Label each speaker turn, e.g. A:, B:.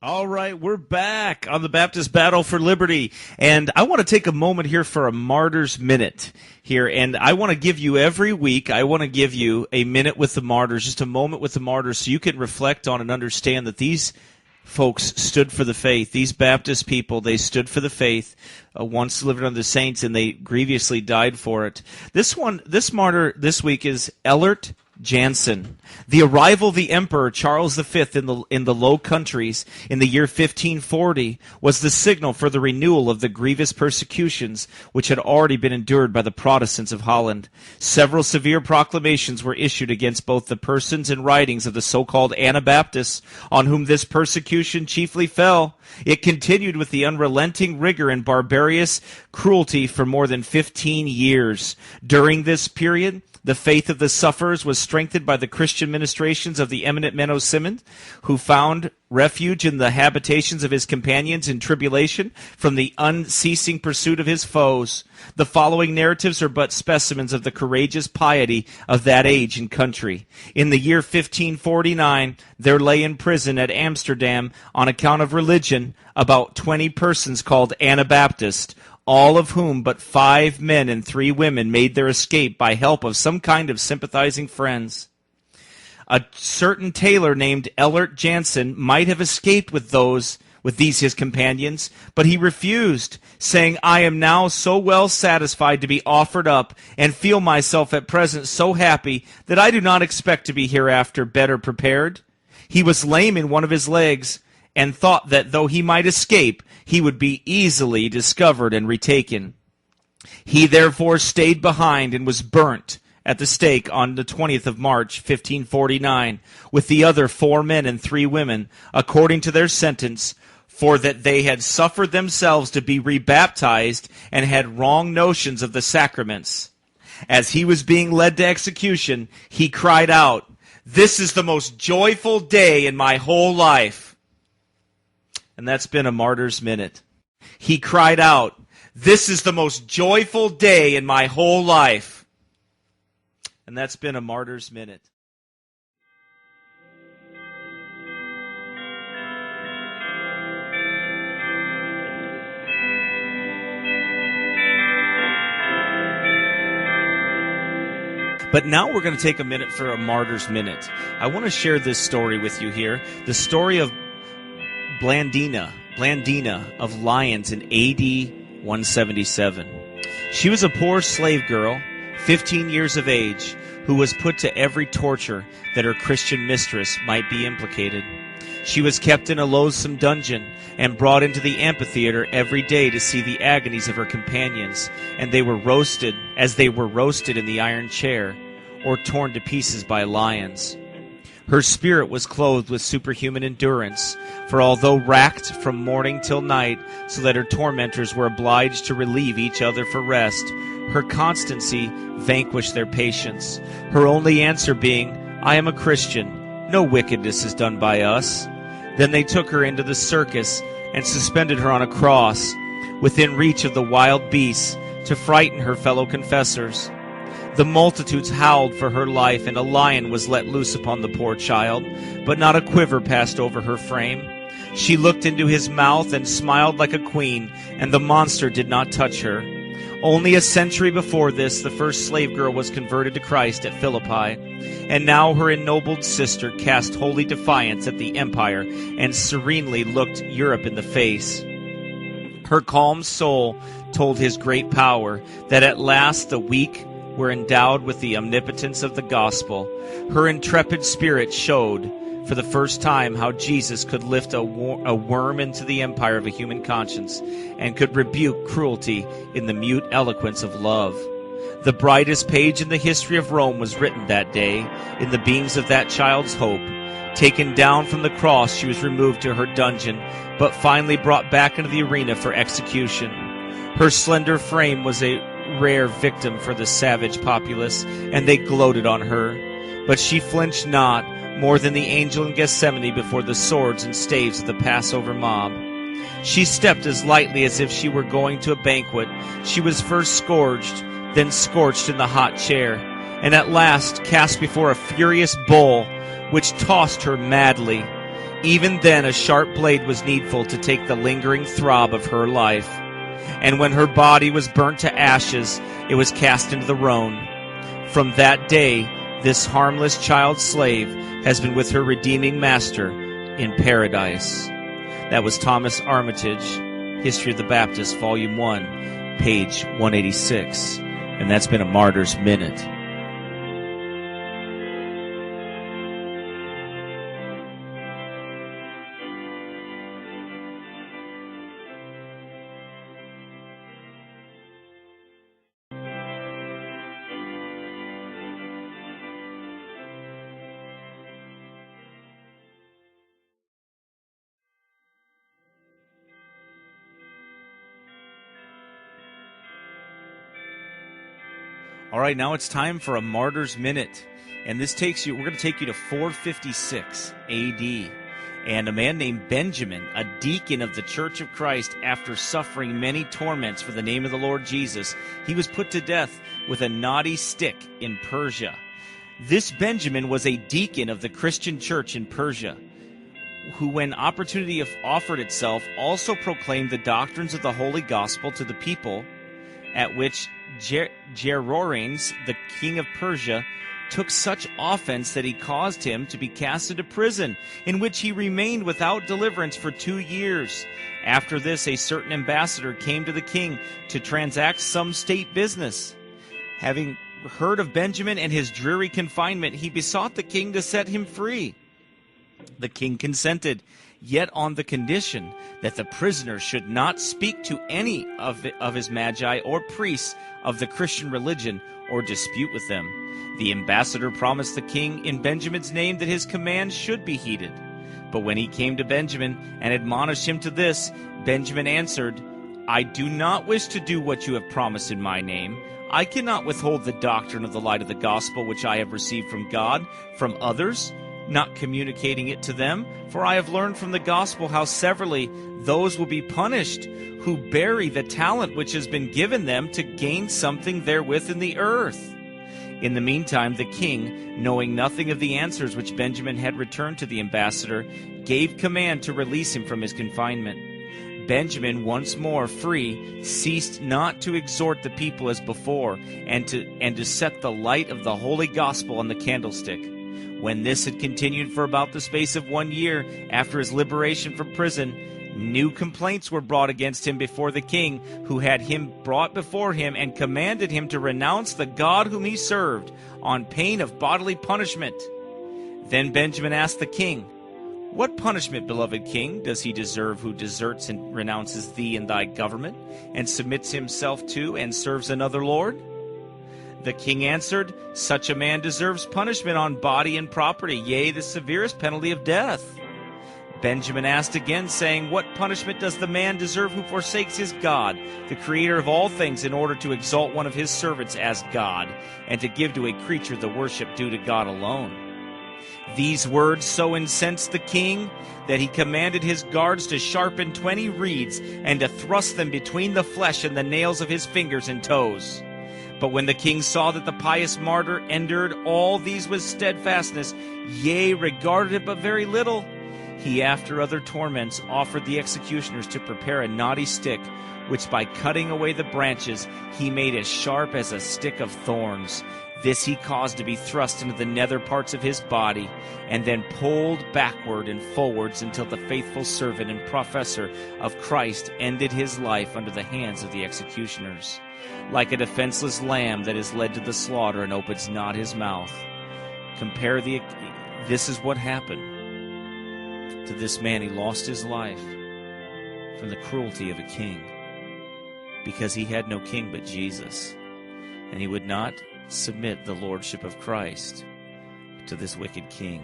A: All right, we're back on the Baptist Battle for Liberty, and I want to take a moment here for a Martyrs Minute here, and I want to give you every week, I want to give you a minute with the martyrs, just a moment with the martyrs, so you can reflect on and understand that these folks stood for the faith. These Baptist people, they stood for the faith, once delivered unto the saints, and they grievously died for it. This martyr this week is Ellert Jansen. The arrival of the Emperor Charles V in the Low Countries in the year 1540 was the signal for the renewal of the grievous persecutions which had already been endured by the Protestants of Holland. Several severe proclamations were issued against both the persons and writings of the so-called Anabaptists, on whom this persecution chiefly fell. It continued with the unrelenting rigor and barbarous cruelty for more than 15 years. During this period, the faith of the sufferers was strengthened by the Christian ministrations of the eminent Menno Simond, who found refuge in the habitations of his companions in tribulation from the unceasing pursuit of his foes. The following narratives are but specimens of the courageous piety of that age and country. In the year 1549, there lay in prison at Amsterdam, on account of religion, about 20 persons called Anabaptists, all of whom but 5 men and 3 women made their escape by help of some kind of sympathizing friends. A certain tailor named Ellert Jansen might have escaped with these his companions, but he refused, saying, "I am now so well satisfied to be offered up, and feel myself at present so happy, that I do not expect to be hereafter better prepared." He was lame in one of his legs, and thought that though he might escape, he would be easily discovered and retaken. He therefore stayed behind and was burnt at the stake on the 20th of March, 1549, with the other 4 men and 3 women, according to their sentence, for that they had suffered themselves to be rebaptized and had wrong notions of the sacraments. As he was being led to execution, he cried out, "This is the most joyful day in my whole life." And that's been a Martyr's Minute. He cried out, "This is the most joyful day in my whole life." And that's been a Martyr's Minute. But now we're going to take a minute for a Martyr's Minute. I want to share this story with you here. The story of Blandina of Lyons in AD 177. She was a poor slave girl, 15 years of age, who was put to every torture that her Christian mistress might be implicated. She was kept in a loathsome dungeon and brought into the amphitheater every day to see the agonies of her companions, and they were roasted as they were roasted in the iron chair, or torn to pieces by lions. Her spirit was clothed with superhuman endurance, for although racked from morning till night, so that her tormentors were obliged to relieve each other for rest, her constancy vanquished their patience, her only answer being, "I am a Christian. No wickedness is done by us." Then they took her into the circus and suspended her on a cross, within reach of the wild beasts, to frighten her fellow confessors. The multitudes howled for her life, and a lion was let loose upon the poor child, but not a quiver passed over her frame. She looked into his mouth and smiled like a queen, and the monster did not touch her. Only a century before this, the first slave girl was converted to Christ at Philippi, and now her ennobled sister cast holy defiance at the empire and serenely looked Europe in the face. Her calm soul told his great power that at last the weak were endowed with the omnipotence of the gospel. Her intrepid spirit showed for the first time how Jesus could lift a worm into the empire of a human conscience and could rebuke cruelty in the mute eloquence of love. The brightest page in the history of Rome was written that day in the beams of that child's hope. Taken down from the cross, she was removed to her dungeon, but finally brought back into the arena for execution. Her slender frame was a rare victim for the savage populace, and they gloated on her. But she flinched not, more than the angel in Gethsemane before the swords and staves of the Passover mob. She stepped as lightly as if she were going to a banquet. She was first scourged, then scorched in the hot chair, and at last cast before a furious bull, which tossed her madly. Even then, a sharp blade was needful to take the lingering throb of her life. And when her body was burnt to ashes, it was cast into the Rhone. From that day, this harmless child slave has been with her redeeming master in paradise. That was Thomas Armitage, History of the Baptist, Volume 1, page 186. And that's been a Martyr's Minute. All right, now it's time for a Martyr's Minute. And this takes you, we're going to take you to 456 AD. And a man named Benjamin, a deacon of the Church of Christ, after suffering many torments for the name of the Lord Jesus, he was put to death with a knotty stick in Persia. This Benjamin was a deacon of the Christian church in Persia, who, when opportunity offered itself, also proclaimed the doctrines of the Holy Gospel to the people, at which Jeroranes, the king of Persia, took such offense that he caused him to be cast into prison, in which he remained without deliverance for 2 years. After this, a certain ambassador came to the king to transact some state business. Having heard of Benjamin and his dreary confinement, he besought the king to set him free. The king consented, yet on the condition that the prisoner should not speak to any of his magi or priests of the Christian religion or dispute with them. The ambassador promised the king in Benjamin's name that his command should be heeded. But when he came to Benjamin and admonished him to this, Benjamin answered, I do not wish to do what you have promised in my name. I cannot withhold the doctrine of the light of the gospel which I have received from God, from others, not communicating it to them, for I have learned from the gospel how severally those will be punished who bury the talent which has been given them to gain something therewith in the earth. In the meantime, the king, knowing nothing of the answers which Benjamin had returned to the ambassador, gave command to release him from his confinement. Benjamin, once more free, ceased not to exhort the people as before, and to set the light of the holy gospel on the candlestick. When this had continued for about the space of 1 year after his liberation from prison, new complaints were brought against him before the king, who had him brought before him and commanded him to renounce the God whom he served on pain of bodily punishment. Then Benjamin asked the king, What punishment, beloved king, does he deserve who deserts and renounces thee and thy government, and submits himself to and serves another lord? The king answered, Such a man deserves punishment on body and property, yea, the severest penalty of death. Benjamin asked again, saying, What punishment does the man deserve who forsakes his God, the creator of all things, in order to exalt one of his servants as God, and to give to a creature the worship due to God alone? These words so incensed the king that he commanded his guards to sharpen 20 reeds and to thrust them between the flesh and the nails of his fingers and toes. But when the king saw that the pious martyr endured all these with steadfastness, yea, regarded it but very little, he, after other torments, offered the executioners to prepare a knotty stick, which by cutting away the branches he made as sharp as a stick of thorns. This he caused to be thrust into the nether parts of his body, and then pulled backward and forwards until the faithful servant and professor of Christ ended his life under the hands of the executioners. Like a defenseless lamb that is led to the slaughter and opens not his mouth. This is what happened to this man. He lost his life from the cruelty of a king, because he had no king but Jesus, and he would not submit the lordship of Christ to this wicked king.